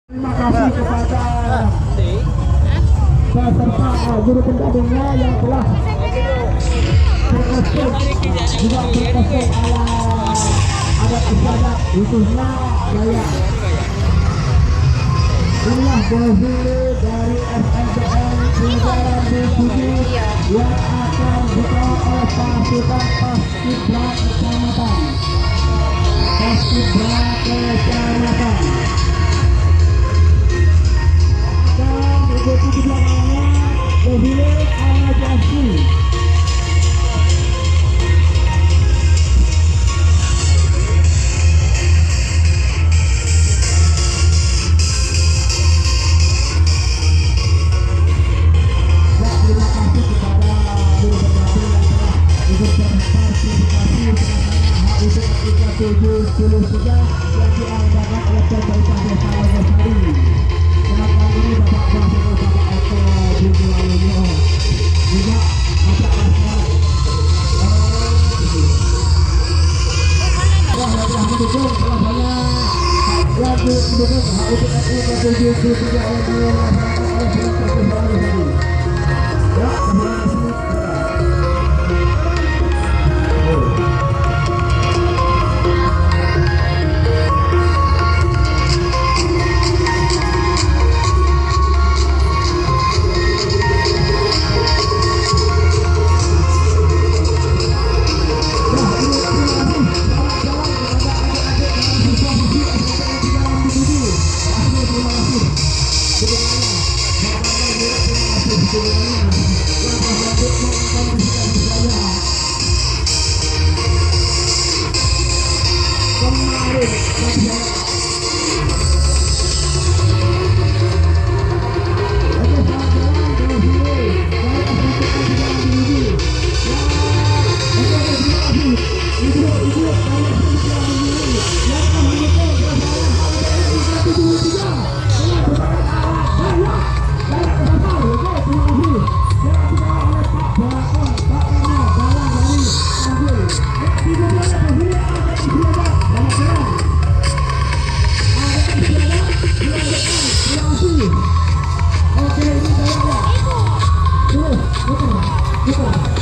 Terima kasih kepada peserta guru pendampingnya yang telah berkostum juga berkostum ala adat istiadat khususnya Dayak. Inilah defile dari SNPN Pelajaran B7 yang akan dikawal oleh pasukan Paskibra Kecamatan. Paskibra Kecamatan. Dan begitu di belakangnya defile ala Jasi. Yang diadakan oleh pemerintah desa Logosari. Dalam hal ini Bapak Bapak Eko Bumi Laluyo juga Bapak Asma yang mendukung telah banyak yang mendukung HUTNI ke-73 yang dilaksanakan oleh pemerintah desa Logosari. Ya, terima kasih. Oke, ini saya ya. Terus,